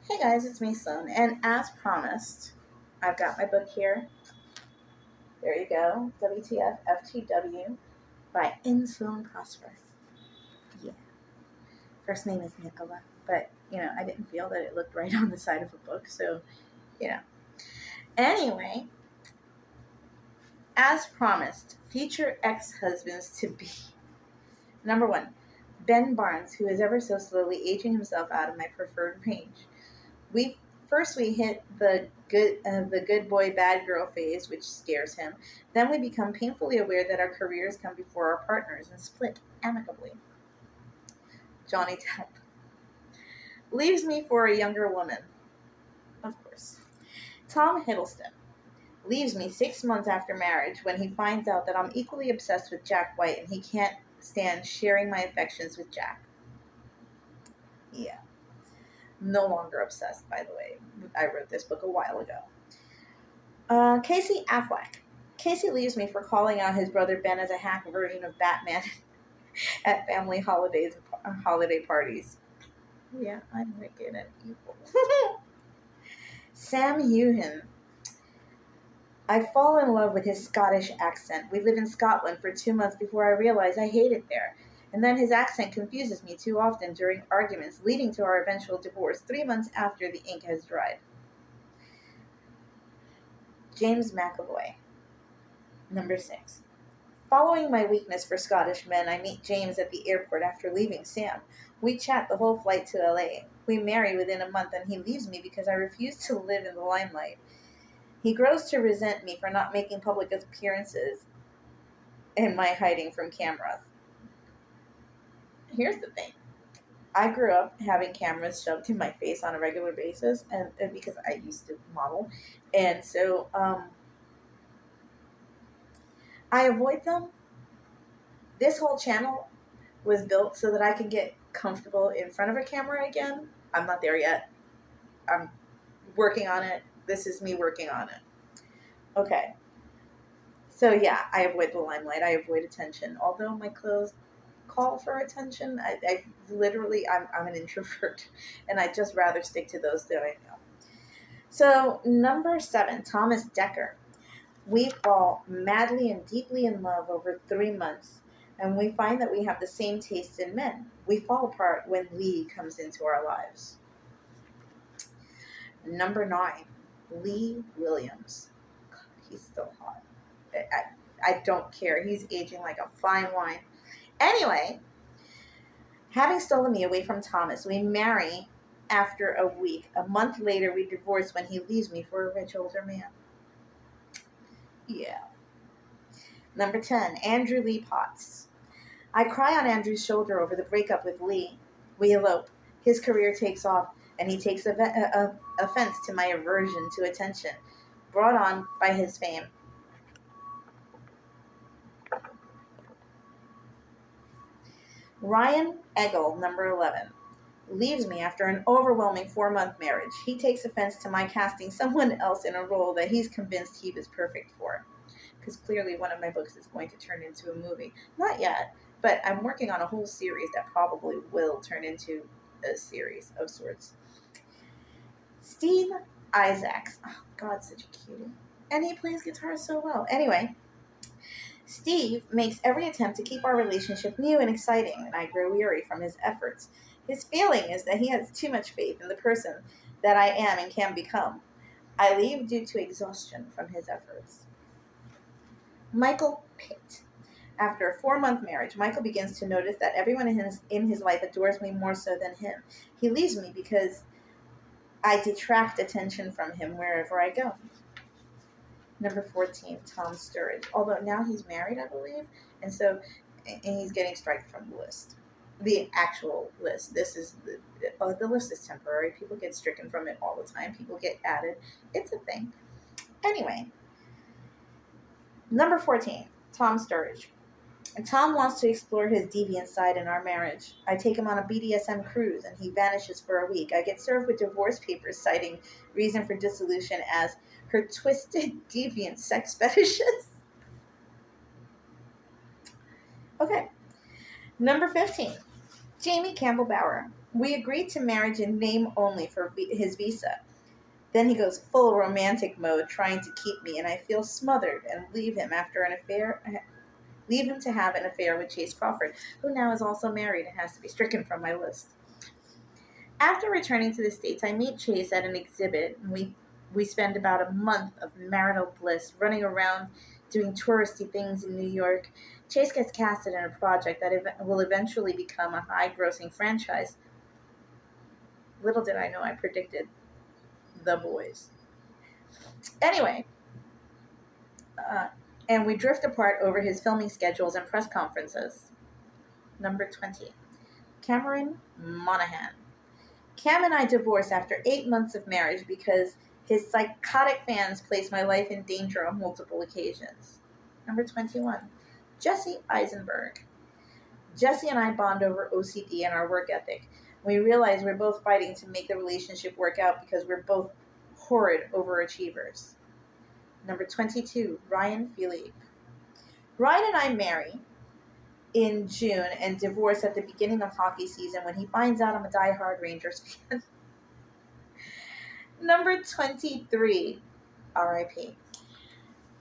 Hey guys, it's me, Sloane, and as promised, I've got my book here. There you go, WTF FTW by N.Sloane Prosper. Yeah, first name is Nicola, but I didn't feel that it looked right on the side of a book, so you know. Anyway, as promised, future ex-husbands to be. Number one, Ben Barnes, who is ever so slowly aging himself out of my preferred range. We we hit the good boy bad girl phase, which scares him. Then we become painfully aware that our careers come before our partners and split amicably. Johnny Depp leaves me for a younger woman, of course. Tom Hiddleston leaves me 6 months after marriage when he finds out that I'm equally obsessed with Jack White and he can't stand sharing my affections with Jack. Yeah, no longer obsessed, by the way. I wrote this book a while ago. Casey Affleck. Casey leaves me for calling out his brother Ben as a hack version of Batman at family holiday parties. Yeah, I'm wicked and evil. Sam Heughan. I fall in love with his Scottish accent. We live in Scotland for 2 months before I realize I hate it there. And then his accent confuses me too often during arguments, leading to our eventual divorce 3 months after the ink has dried. James McAvoy. Number 6. Following my weakness for Scottish men, I meet James at the airport after leaving Sam. We chat the whole flight to LA. We marry within a month, and he leaves me because I refuse to live in the limelight. He grows to resent me for not making public appearances and my hiding from cameras. Here's the thing. I grew up having cameras shoved in my face on a regular basis, and because I used to model. And so I avoid them. This whole channel was built so that I can get comfortable in front of a camera again. I'm not there yet. I'm working on it. This is me working on it. Okay. So yeah, I avoid the limelight. I avoid attention. Although my clothes call for attention, I'm an introvert, and I'd just rather stick to those that I know. So number 7, Thomas Dekker. We fall madly and deeply in love over 3 months, and we find that we have the same tastes in men. We fall apart when Lee comes into our lives. Number 9, Lee Williams. God, he's still hot. I don't care. He's aging like a fine wine. Anyway, having stolen me away from Thomas, we marry after a week. A month later, we divorce when he leaves me for a rich older man. Yeah. Number 10, Andrew Lee Potts. I cry on Andrew's shoulder over the breakup with Lee. We elope. His career takes off, and he takes offense to my aversion to attention, brought on by his fame. Ryan Eggle, number 11, leaves me after an overwhelming 4-month marriage. He takes offense to my casting someone else in a role that he's convinced he was perfect for. Because clearly one of my books is going to turn into a movie. Not yet, but I'm working on a whole series that probably will turn into a series of sorts. Steve Isaacs. Oh, God, such a cutie. And he plays guitar so well. Anyway, Steve makes every attempt to keep our relationship new and exciting, and I grow weary from his efforts. His failing is that he has too much faith in the person that I am and can become. I leave due to exhaustion from his efforts. Michael Pitt. After a 4-month marriage, Michael begins to notice that everyone in his life adores me more so than him. He leaves me because I detract attention from him wherever I go. Number 14, Tom Sturridge. Although now he's married, I believe, and he's getting striked from the list. The actual list. This is the list is temporary. People get stricken from it all the time. People get added. It's a thing. Anyway, number 14, Tom Sturridge. And Tom wants to explore his deviant side in our marriage. I take him on a BDSM cruise, and he vanishes for a week. I get served with divorce papers citing reason for dissolution as her twisted, deviant sex fetishes. Okay. Number 15, Jamie Campbell Bower. We agreed to marriage in name only for his visa. Then he goes full romantic mode, trying to keep me, and I feel smothered and leave him to have an affair with Chase Crawford, who now is also married and has to be stricken from my list. After returning to the States, I meet Chase at an exhibit, and we spend about a month of marital bliss running around doing touristy things in New York. Chase gets casted in a project that will eventually become a high grossing franchise. Little did I know I predicted The Boys. Anyway, uh, and we drift apart over his filming schedules and press conferences. Number 20, Cameron Monaghan. Cam and I divorced after 8 months of marriage because his psychotic fans placed my life in danger on multiple occasions. Number 21, Jesse Eisenberg. Jesse and I bond over OCD and our work ethic. We realize we're both fighting to make the relationship work out because we're both horrid overachievers. Number 22, Ryan Philippe. Ryan and I marry in June and divorce at the beginning of hockey season when he finds out I'm a diehard Rangers fan. Number 23, R.I.P.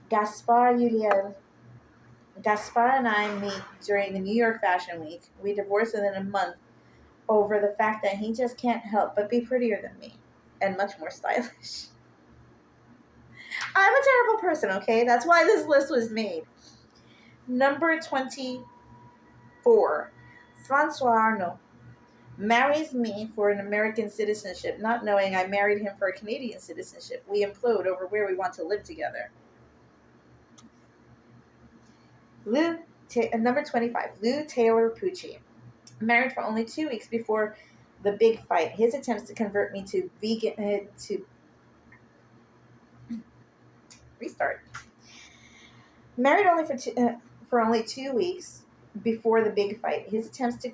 Gaspar Uriel. Gaspar and I meet during the New York Fashion Week. We divorce within a month over the fact that he just can't help but be prettier than me and much more stylish. I'm a terrible person, okay? That's why this list was made. Number 24, Francois Arnault marries me for an American citizenship, not knowing I married him for a Canadian citizenship. We implode over where we want to live together. Number 25, Lou Taylor Pucci. Married for only 2 weeks before the big fight. His attempts to convert me to vegan, restart. Married only for only 2 weeks before the big fight. His attempts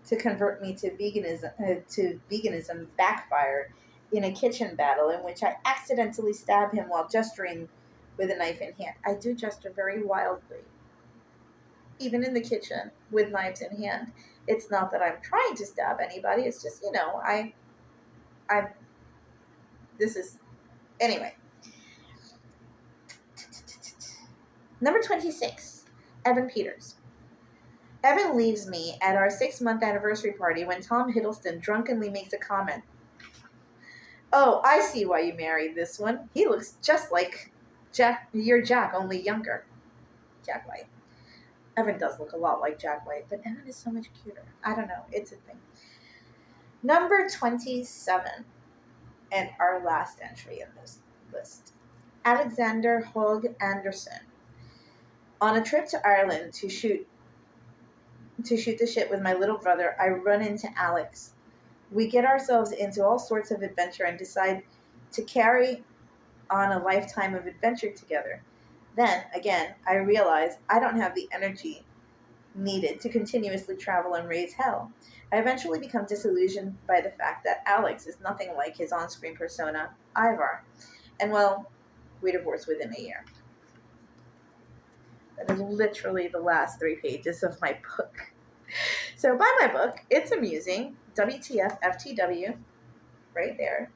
to convert me to veganism backfired in a kitchen battle in which I accidentally stab him while gesturing with a knife in hand. I do gesture very wildly, even in the kitchen with knives in hand. It's not that I'm trying to stab anybody. It's just, this is, anyway. Number 26, Evan Peters. Evan leaves me at our 6-month anniversary party when Tom Hiddleston drunkenly makes a comment. Oh, I see why you married this one. He looks just like your Jack, only younger. Jack White. Evan does look a lot like Jack White, but Evan is so much cuter. I don't know. It's a thing. Number 27, and our last entry in this list, Alexander Hogg Anderson. On a trip to Ireland to shoot the shit with my little brother, I run into Alex. We get ourselves into all sorts of adventure and decide to carry on a lifetime of adventure together. Then, again, I realize I don't have the energy needed to continuously travel and raise hell. I eventually become disillusioned by the fact that Alex is nothing like his on-screen persona, Ivar. And, well, we divorced within a year. That is literally the last 3 pages of my book. So buy my book. It's amusing. WTF FTW. Right there.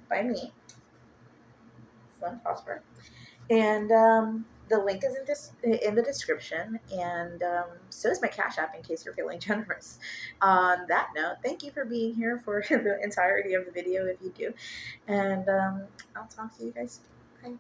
By me. Sloane Prosper. And the link is in the description. And so is my Cash App in case you're feeling generous. On that note, thank you for being here for the entirety of the video if you do. And I'll talk to you guys. Bye.